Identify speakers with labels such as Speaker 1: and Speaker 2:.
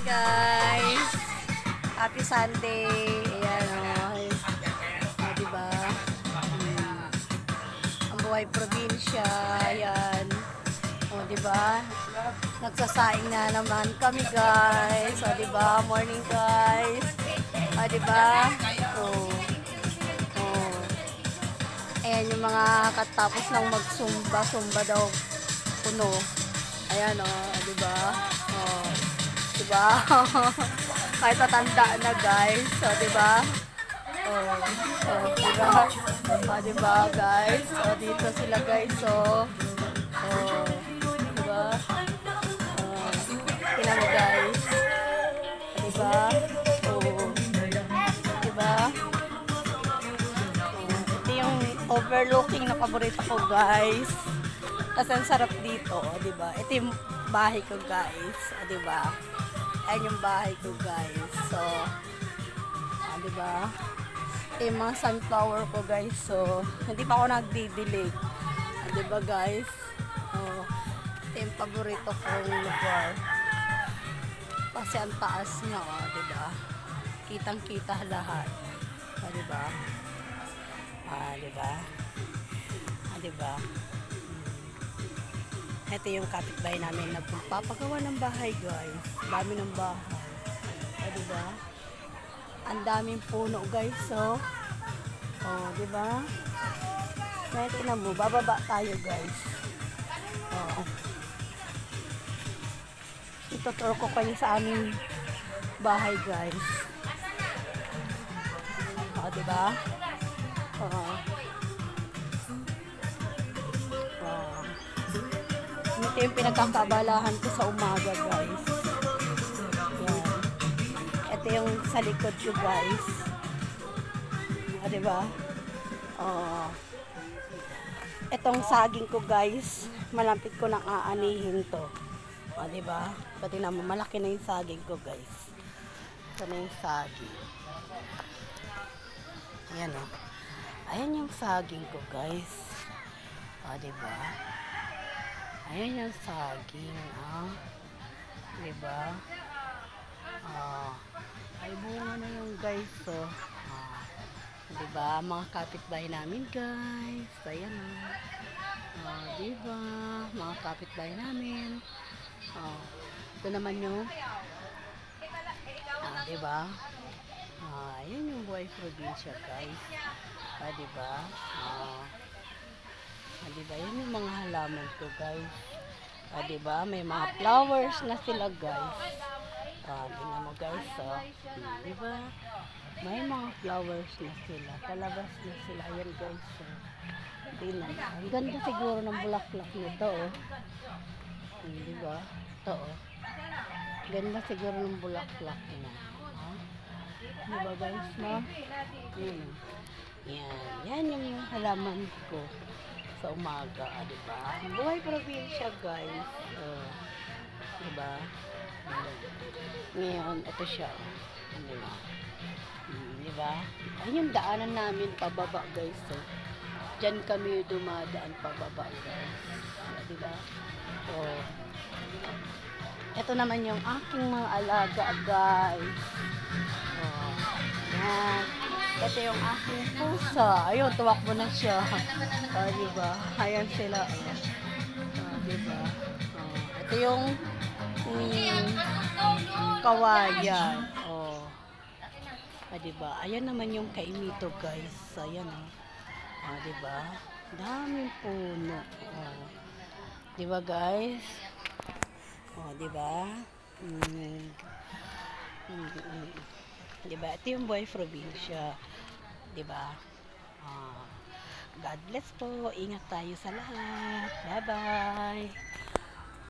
Speaker 1: guys. Happy Sunday. Ayan o. Diba? Ang buhay probinsya. Ayan. O, diba? Nagsasaing na naman kami guys. O, diba? Morning guys. O, diba? O. Ayan yung mga katapos lang magsumba daw puno. Ayan o, diba? O, diba? Kahit matanda na guys. O, diba? O, diba? O, diba guys? O, dito sila guys. O, diba? O, tingnan mo guys. O, diba? O, diba? Overlooking na paborito ko guys kasi ang sarap dito, di ba? Ito yung bahay ko guys, di ba? Ayan yung bahay ko guys, so di ba? Ito yung mga sunflower ko guys, so hindi pa ako nagdidilig, di ba guys? Ito yung paborito kong lugar kasi ang taas niya, di ba? Kitang kita lahat, di ba? Diba? Diba? Ito yung kapitbahay namin na papagawa ng bahay guys. Dami ng bahay. Diba? Ang daming puno guys. So, diba? Ngayon tingnan mo, bababa tayo guys. Itutur ko kayo sa aming bahay guys. Diba? Ito yung pinagkakabalahan ko sa umaga guys. Yan. Ito yung sa likod ko guys. Diba? Itong saging ko guys, malapit ko nang aanihin to. Diba? Pati naman malaki na yung saging ko guys. Ito na yung saging. Ayan o. Ayan yung saging ko guys. Diba? Ayan yung saging. Diba? Ay bunga na yung guys. Diba? Mga kapitbahay namin guys. Ayan o. Diba? Mga kapitbahay namin. Ito naman yung diba? Ayan yung buhay probinsya guys. Diba? Diba? Yan yung mga halaman ko guys. Diba? May mga flowers na sila guys. Tingnan mo guys. Diba? May mga flowers na sila. Kalabas na sila. Ayan guys. Tingnan mo. Ang ganda siguro ng bulaklak nito. Diba? Ito ganda siguro ng bulaklak na. Diba guys? Yan yung halaman ko sa umaga, diba? Buhay probinsya guys. Diba? Ngayon, ito siya. Diba? Diba? Ayun yung daanan namin pababa guys. Diyan kami dumadaan pababa guys. Diba? Ito naman yung aking mga alaga guys. Yan. Ito yung aking pusa. Ayun, tuwakbo na siya. Diba? Ayan sila. Diba? Ito yung kawayan. Diba? Ayan naman yung kaimito guys. Ayan diba? Daming puno. Diba guys? Diba? Diba? Ito yung buhay probinsya. Diba? God bless po. Ingat tayo sa lahat. Bye-bye.